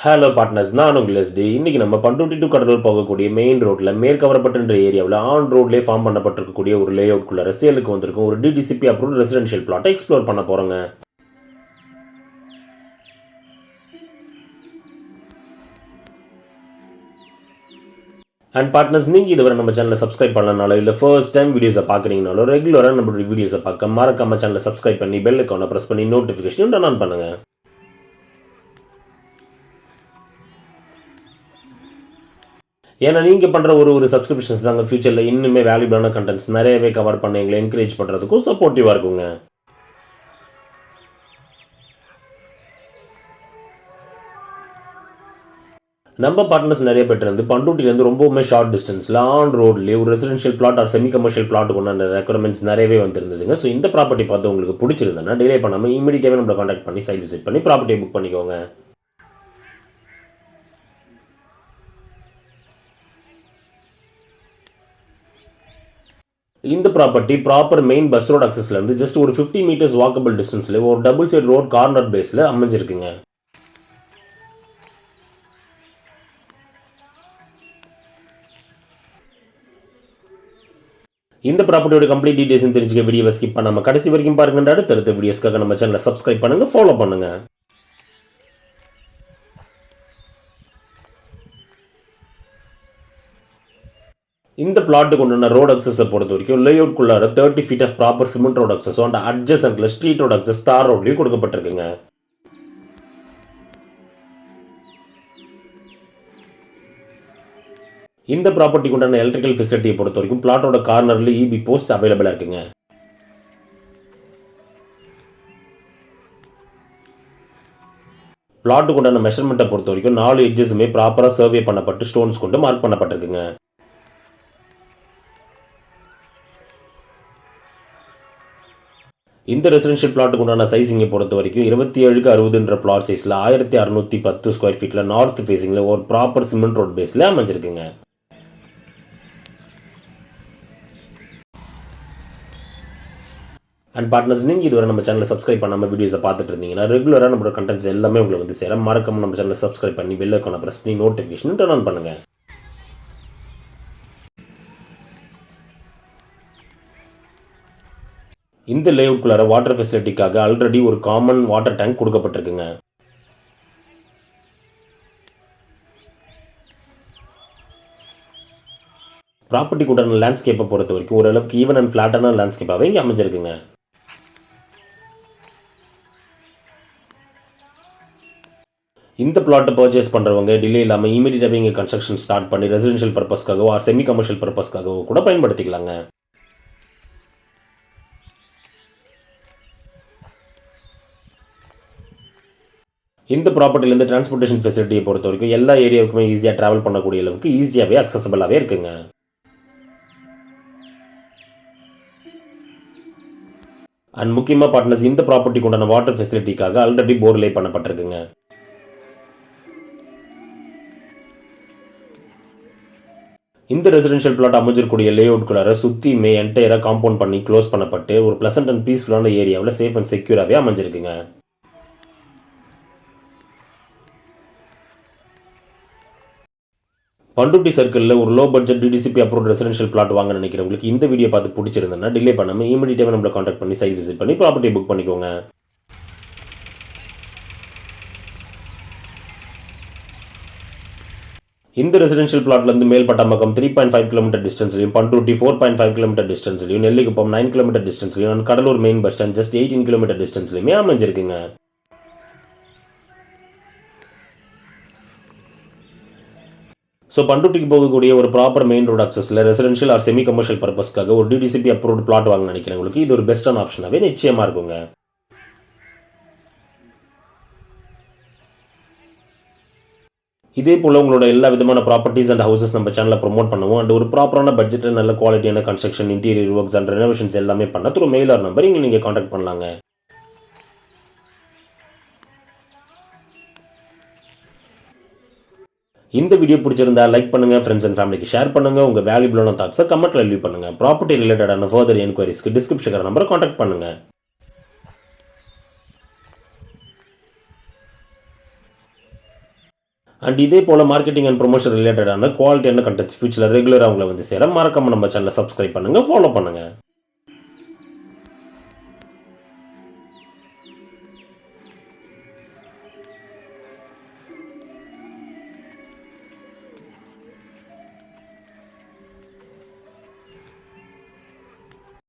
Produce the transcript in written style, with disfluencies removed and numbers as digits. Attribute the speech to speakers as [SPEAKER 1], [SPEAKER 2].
[SPEAKER 1] Hello partners, நான் உங்கள் ST. இன்றைக்கி நம்ம பண்ருட்டி டு கடலூர் போகக்கூடிய மெயின் ரோட்டில் மேற்கவரப்பட்டுன்ற ஏரியாவில் ஆன் ரோட்லேயே ஃபார்ம் பண்ணப்பட்டிருக்கக்கூடிய ஒரு லே அவுட்குள்ளே சேலுக்கு வந்திருக்கும் ஒரு டிடிசிபி அப்ரூவ்ட் ரெசிடென்ஷியல் பிளாட்டை எக்ஸ்ப்ளோர் பண்ண போகிறோங்க. அண்ட் பார்ட்னர்ஸ், நீங்கள் இதுவரை நம்ம சேனலை சப்ஸ்கிரைப் பண்ணலனாலோ இல்லை ஃபர்ஸ்ட் டைம் வீடியோஸை பார்க்குறீங்கனாலோ ரெகுலராக நம்மளுடைய வீடியோஸை பார்க்க மறக்காம சேனலை சப்ஸ்கிரைப் பண்ணி பெல் ஐக்கானை ப்ரெஸ் பண்ணி நோட்டிஃபிகேஷன் டர்ன் ஆன் பண்ணுங்கள். ஏன்னா நீங்கள் பண்ணுற ஒரு சப்ஸ்கிரிப்ஷன்ஸ் தாங்க ஃபியூச்சரில் இன்னுமே வேல்யூபிளான கண்டென்ட்ஸ் நிறையவே கவர் பண்ண எங்களை என்கரேஜ் பண்ணுறதுக்கும் சப்போர்ட்டிவாக இருக்குங்க. நம்ம பார்ட்னர்ஸ் நிறைய பேர் இருந்து பண்ருட்டிலேருந்து ரொம்பவுமே ஷார்ட் டிஸ்டன்ஸில் ஆன் ரோட்லேயே ஒரு residential plot or semi commercial பிளாட்டுக்கு ஒன்று ரெக்குவயர்மெண்ட்ஸ் நிறையவே வந்துருந்ததுங்க. ஸோ இந்த ப்ராப்பர்ட்டி பார்த்து உங்களுக்கு பிடிச்சிருந்தேன்னா டிலே பண்ணாமல் இமீடியட்டாகவே நம்மளை கான்டாக்ட் பண்ணி சைட் விசிட் பண்ணி ப்ராப்பர்ட்டியை புக் பண்ணிக்கோங்க. இந்த property proper main bus road அக்சஸ்லேருந்து ஜஸ்ட் ஒரு 50 மீட்டர்ஸ் வாக்கபிள் டிஸ்டன்ஸில் ஒரு டபுள் சைட் ரோட் கார்னர் பேஸில் அமைஞ்சிருக்குங்க. இந்த ப்ராப்பர்ட்டியோட கம்ப்ளீட் டீடைல்ஸ் தெரிஞ்சுக்க வீடியோவை ஸ்கிப் பண்ணாமல் கடைசி வரைக்கும் பாருங்க. அடுத்த வீடியோஸ்க்காக நம்ம சேனலை சப்ஸ்கிரைப் பண்ணுங்கள், ஃபாலோ பண்ணுங்கள். இந்த பிளாட்டுக்கு ஒன்று ரோட் அக்சஸை பொறுத்த வரைக்கும் லே அவுட்குள்ளார 30 feet of proper cement road access and அட்ஜசன்ட்ல ஸ்ட்ரீட் ரோட் அக்சஸ் ஸ்டார் ரோட்லையும் கொடுக்கப்பட்டிருக்குங்க. இந்த ப்ராப்பர்ட்டிக்கு உண்டான எலக்ட்ரிக்கல் ஃபெசிலிட்டியை பொறுத்த வரைக்கும் பிளாட்டோட கார்னர்ல இபி போஸ்ட் அவைலபிளாக இருக்குங்க. பிளாட்டுக்கு உண்டான மெஷர்மெண்ட்டை பொறுத்த வரைக்கும் 4 எட்ஜஸுமே ப்ராப்பராக சர்வே பண்ணப்பட்டு ஸ்டோன்ஸ் கொண்டு மார்க் பண்ணப்பட்டிருக்குங்க. இந்த ரெசிடென்ஷியல் பிளாட்டுக்கு உண்டான சைஸிங்கை பொறுத்த வரைக்கும் 27க்கு 60 பிளாட் சைஸில் 1610 ஸ்கொயர் ஃபீட்டில் நார்த் ஃபேஸிங்கில் ஒரு ப்ராப்பர் சிமெண்ட் ரோட் பேஸில் அமைஞ்சிருக்குங்க. அண்ட் பார்ட்னர்ஸ், நீங்கள் இதுவரை நம்ம சேனலை சப்ஸ்கிரைப் பண்ணாமல் வீடியோஸை பார்த்துட்டு இருந்தீங்கன்னா ரெகுலராக நம்மளோட கண்டென்ட்ஸ் எல்லாமே உங்களுக்கு வந்து சேர மறக்காம நம்ம சேனலை சப்ஸ்கிரைப் பண்ணி பெல் ஐக்கானை ப்ரெஸ் பண்ணி நோட்டிஃபிகேஷன் டர்ன் ஆன் பண்ணுங்கள். இந்த லேஅவுட்குள்ளார வாட்டர் ஃபெசிலிட்டிக்காக ஆல்ரெடி ஒரு காமன் வாட்டர் டேங்க் கொடுக்கப்பட்டிருக்குங்க. ப்ராப்பர்ட்டி கூட்டான லேண்ட்ஸ்கேப்பை பொறுத்த வரைக்கும் ஓரளவுக்கு ஈவன் அண்ட் ஃப்ளாட்டான லேண்ட்ஸ்கேப்பாகவே இங்கே அமைஞ்சிருக்குங்க. இந்த பிளாட்டை பர்ச்சேஸ் பண்ணுறவங்க டிலே இல்லாமல் இமீடியட்டாகவே இங்கே கன்ஸ்ட்ரக்ஷன் ஸ்டார்ட் பண்ணி ரெசிடென்ஷியல் பர்பஸ்க்காகவோ ஆர் செமி கமர்ஷியல் பர்பஸ்க்காகவோ கூட பயன்படுத்திக்கலாங்க. இந்த ப்ராப்பர்ட்டிலேருந்து டிரான்ஸ்போர்ட்டேஷன் ஃபெசிலிட்டியை பொறுத்த வரைக்கும் எல்லா ஏரியாவுக்குமே ஈஸியாக ட்ராவல் பண்ணக்கூடிய அளவுக்கு ஈஸியாகவே அக்சசபிளாகவே இருக்குங்க. அண்ட் முக்கியமாக பார்ட்னர்ஸ், இந்த ப்ராப்பர்ட்டிக்கு உண்டான வாட்டர் ஃபெசிலிட்டிக்காக ஆல்ரெடி போர் லே பண்ணப்பட்டிருக்குங்க. இந்த ரெசிடென்ஷியல் பிளாட் அமைஞ்சிருக்கூடிய லே அவுட்குள்ளார சுற்றியுமே என்டையராக காம்பவுண்ட் பண்ணி க்ளோஸ் பண்ணப்பட்டு ஒரு ப்ளசன்ட் அண்ட் பீஸ்ஃபுல்லான ஏரியாவில் சேஃப் அண்ட் செக்யூராகவே அமைஞ்சிருக்குங்க. பண்ருட்டி சர்க்கிளில் ஒரு low budget DTCP approved residential plot வாங்க நினைக்கிறவங்களுக்கு இந்த வீடியோ பார்த்து பிடிச்சிருந்தேன்னா டிலே பண்ணாமல் இமீடியட்டாக நம்மளை கான்டாக்ட் பண்ணி சைட் விசிட் பண்ணி ப்ராப்பர்ட்டி புக் பண்ணிக்கோங்க. இந்த ரெசிடென்ஷியல் பிளாட்லேருந்து மேல்பட்டாம்பக்கம் 3.5 கிலோமீட்டர் டிஸ்டன்ஸ்லையும், பண்ருட்டி 4.5 கிலோமீட்டர் டிஸ்டன்ஸ்லையும், நெல்லிக்குப்பம் 9 கிலோமீட்டர் டிஸ்டன்ஸ்லையும் and Cuddalore main bus stand just 18 kilometre டிஸ்டன்ஸ்லையுமே அமைஞ்சிருக்குங்க. ஸோ பண்ருட்டிக்கு போகக்கூடிய ஒரு ப்ராப்பர் மெயின் ரோட் அக்சஸில் ரெசிடென்ஷியல் ஆர் செமி கமர்ஷியல் பர்பஸ்க்காக ஒரு டிடிசிபி அப்ரூவ்ட் பிளாட் வாங்க நினைக்கிறவங்களுக்கு இது ஒரு பெஸ்ட்டான ஆப்ஷனாகவே நிச்சயமாக இருக்குங்க. இதே போல் உங்களோட எல்லா விதமான ப்ராப்பர்ட்டிஸ் அண்ட் ஹவுசஸ் நம்ம சேனலில் ப்ரொமோட் பண்ணுவோம். அண்ட் ஒரு ப்ராப்பரான பட்ஜெட்டில் நல்ல குவாலிட்டியான construction, interior works and renovations எல்லாமே பண்ண த்ரூ மெயில் ஆர் நம்பர் இங்கே நீங்கள் கான்டாக்ட் பண்ணலாங்க. இந்த வீடியோ பிடிச்சிருந்தா லைக் பண்ணுங்க, ஃப்ரெண்ட்ஸ் அண்ட் ஃபேமிலிக்கு ஷேர் பண்ணுங்க. உங்க வேல்யூபிளான தாட்ஸை கமெண்ட்ல லீவ் பண்ணுங்க. ப்ராப்பர்ட்டி ரிலேட்டடான ஃபர்தர் என்கொயரிஸ்க்கு டிஸ்கிரிப்ஷன் நம்பரை கான்டாக்ட் பண்ணுங்க. அண்ட் இதே போல் மார்க்கெட்டிங் அண்ட் ப்ரொமோஷன் ரிலேட்டடான குவாலிட்டியான கண்டென்ட்ஸ் ஃபியூச்சரில் ரெகுலராக அவங்களை வந்து சேர மறக்காமல் நம்ம சேனலை சப்ஸ்கிரைப் பண்ணுங்கள், ஃபாலோ பண்ணுங்கள்.